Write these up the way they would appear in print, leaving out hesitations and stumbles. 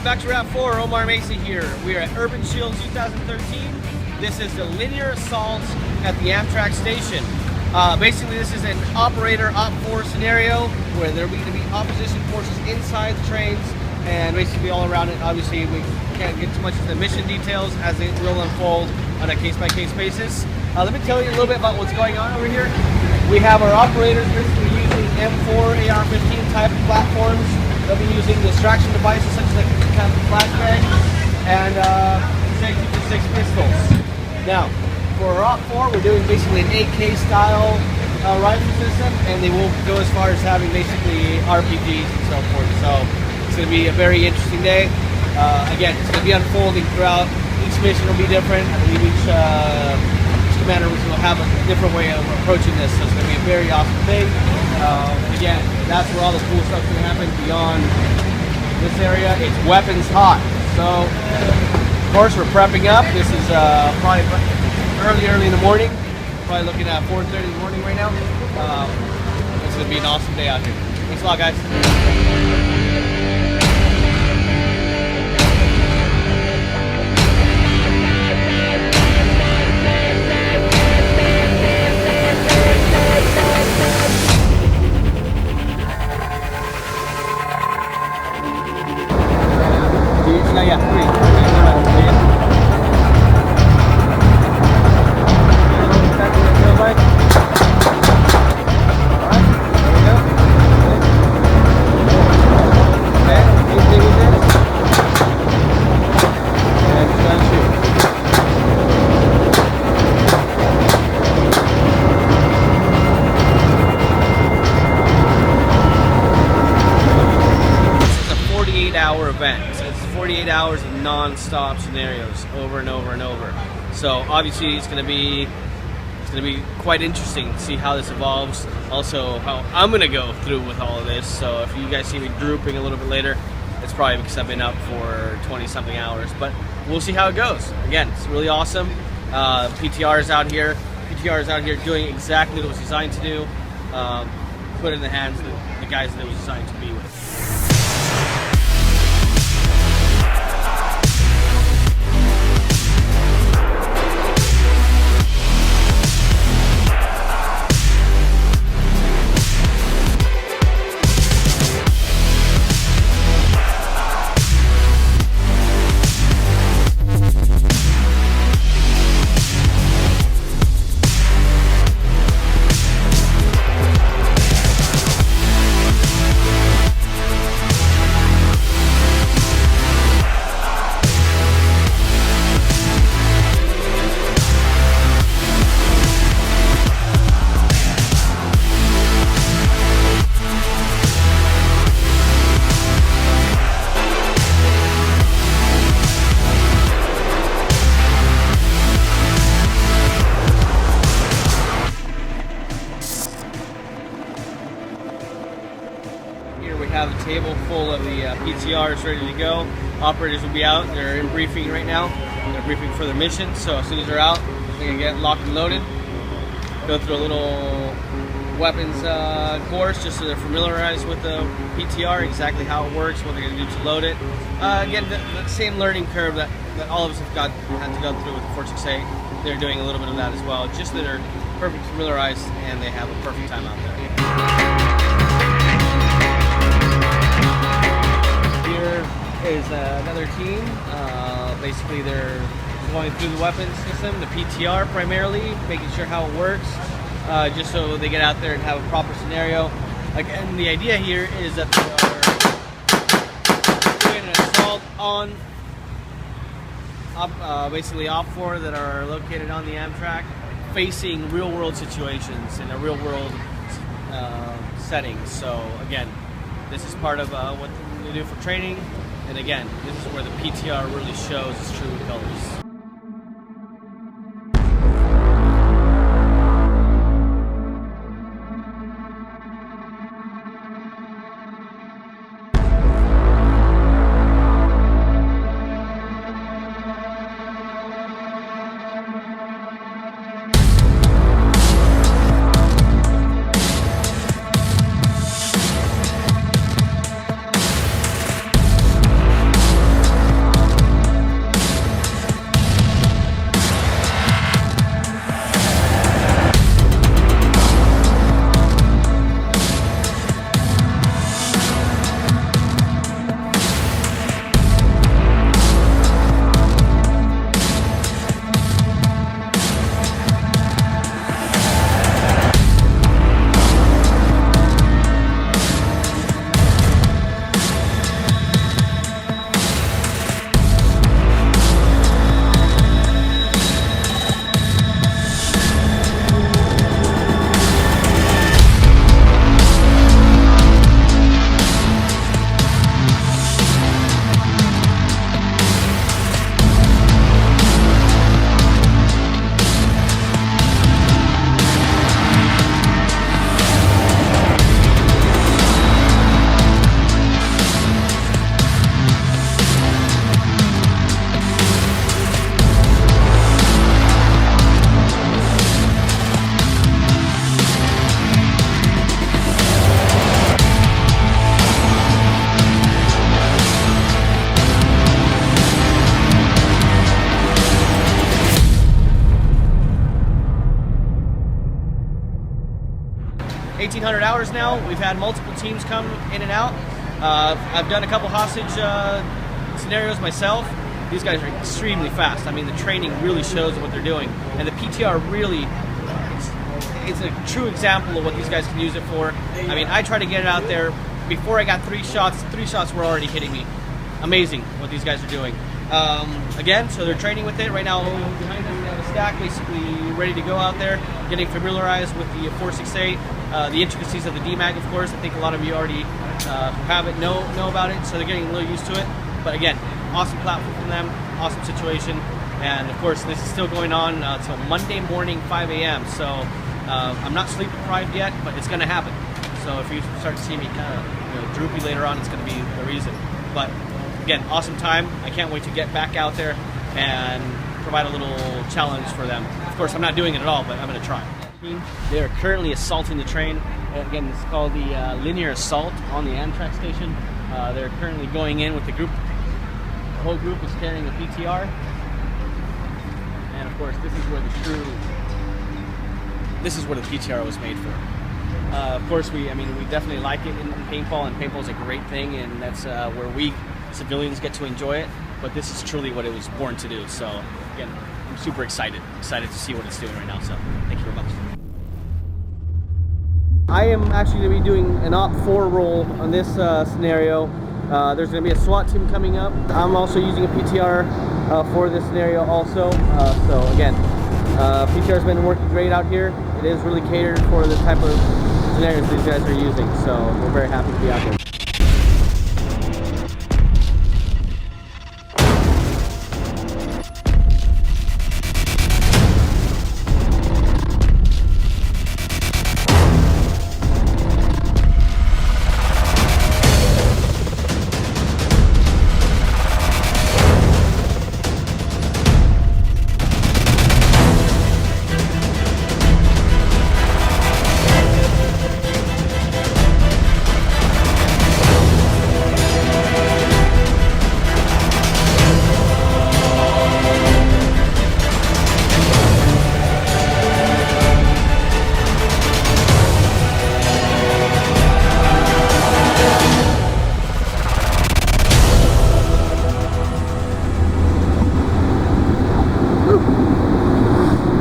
back to Route 4, Omar Macy here. We are at Urban Shield 2013. This is the linear assault at the Amtrak station. Basically, this is an operator op-4 scenario where there are going to be opposition forces inside the trains and basically all around it. Obviously, we can't get too much into the mission details as it will unfold on a case-by-case basis. Let me tell you a little bit about what's going on over here. We have our operators basically using M4 AR-15 type of platforms. They'll be using distraction devices such as like flashbang and 6 pistols. Now, for our Op 4, we're doing basically an AK style rifle system, and they will go as far as having basically RPGs and so forth. So it's going to be a very interesting day. Again, it's going to be unfolding throughout. Each mission will be different. I believe each commander will have a different way of approaching this, so it's going to be a very awesome thing. Again, that's where all the cool stuff's going to happen. Beyond this area, it's weapons hot. So, of course, we're prepping up. This is probably early in the morning. Probably looking at 4:30 in the morning right now. It's going to be an awesome day out here. Thanks a lot, guys. Event. So it's 48 hours of non-stop scenarios over and over and over. So obviously it's going to be quite interesting to see how this evolves. Also how I'm going to go through with all of this. So if you guys see me drooping a little bit later, it's probably because I've been up for 20-something hours. But we'll see how it goes. Again, it's really awesome. PTR is out here. PTR is out here doing exactly what it was designed to do. Put it in the hands of the guys that it was designed to be with. Have a table full of the PTRs ready to go. Operators will be out. They're in briefing right now. They're briefing for their mission. So as soon as they're out, they're gonna get locked and loaded. Go through a little weapons course just so they're familiarized with the PTR, exactly how it works, what they're gonna do to load it. Again, the same learning curve that all of us have had to go through with the 468. They're doing a little bit of that as well, just so they're perfectly familiarized and they have a perfect time out there. Is another team. Basically, they're going through the weapons system, the PTR primarily, making sure how it works, just so they get out there and have a proper scenario. Again, the idea here is that they are doing an assault on basically Op 4 that are located on the Amtrak, facing real-world situations in a real-world setting. So again, this is part of what they do for training. And again, this is where the PTR really shows its true colors. 1,800 hours now. We've had multiple teams come in and out. I've done a couple hostage scenarios myself. These guys are extremely fast. I mean, the training really shows what they're doing, and the PTR really is a true example of what these guys can use it for. I mean, I try to get it out there. Before I got 3 shots, 3 shots were already hitting me. Amazing what these guys are doing. Again, so they're training with it. Right now, behind us, we have a stack basically ready to go out there, getting familiarized with the 468, the intricacies of the DMAG, of course. I think a lot of you already who have it know about it, so they're getting a little used to it. But again, awesome platform from them, awesome situation. And of course, this is still going on until Monday morning, 5 a.m. So I'm not sleep deprived yet, but it's going to happen. So if you start to see me kind of droopy later on, it's going to be the reason. But again, awesome time. I can't wait to get back out there and provide a little challenge for them. Of course, I'm not doing it at all, but I'm going to try. They are currently assaulting the train. Again, it's called the linear assault on the Amtrak station. They're currently going in with the group. The whole group is carrying a PTR. And of course, this is where the PTR was made for. Of course, we definitely like it in paintball, and paintball is a great thing, and that's where we civilians get to enjoy it. But this is truly what it was born to do. So again, I'm super excited to see what it's doing right now. So thank you very much. I am actually going to be doing an Op4 role on this scenario. There's going to be a SWAT team coming up. I'm also using a PTR for this scenario also. So again, PTR has been working great out here. It is really catered for the type of scenarios these guys are using. So we're very happy to be out here.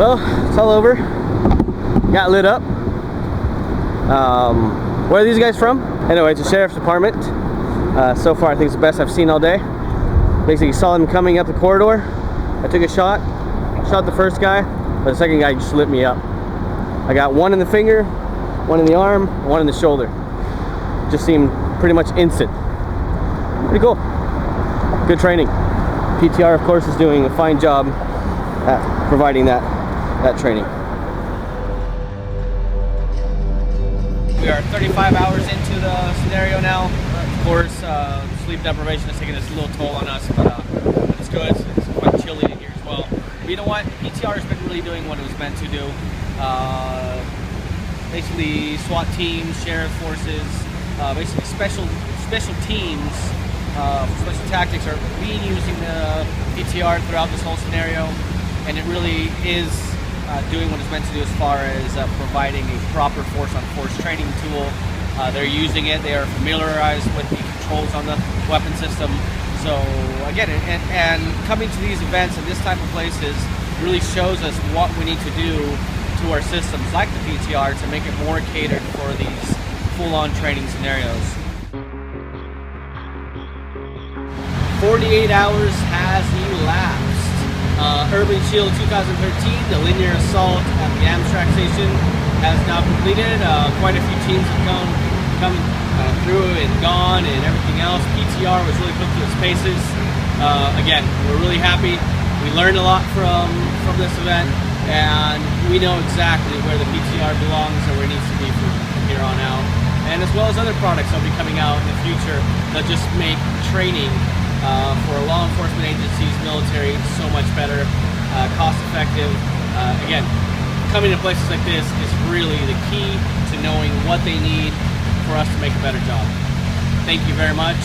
Well, it's all over. Got lit up. Where are these guys from? Anyway, it's the sheriff's department. So far, I think it's the best I've seen all day. Basically, saw them coming up the corridor. I took a shot, shot the first guy, but the second guy just lit me up. I got one in the finger, one in the arm, one in the shoulder. Just seemed pretty much instant. Pretty cool. Good training. PTR, of course, is doing a fine job at providing that training. We are 35 hours into the scenario now. Of course, sleep deprivation is taking this little toll on us, but it's good. It's quite chilly in here as well. But you know what? PTR has been really doing what it was meant to do. Basically, SWAT teams, sheriff forces, basically special teams, special tactics are using the PTR throughout this whole scenario, and it really is doing what it's meant to do as far as providing a proper force-on-force training tool. They're using it. They are familiarized with the controls on the weapon system. So again, and coming to these events and this type of places really shows us what we need to do to our systems like the PTR to make it more catered for these full-on training scenarios. 48 hours has elapsed. Urban Shield 2013, the linear assault at the Amtrak station, has now completed. Quite a few teams have come through and gone and everything else. PTR was really put through its paces. Again, we're really happy. We learned a lot from this event, and we know exactly where the PTR belongs and where it needs to be from here on out. And as well as other products that will be coming out in the future that just make training for law enforcement agencies, military, so much better, cost effective. Again, coming to places like this is really the key to knowing what they need for us to make a better job. Thank you very much.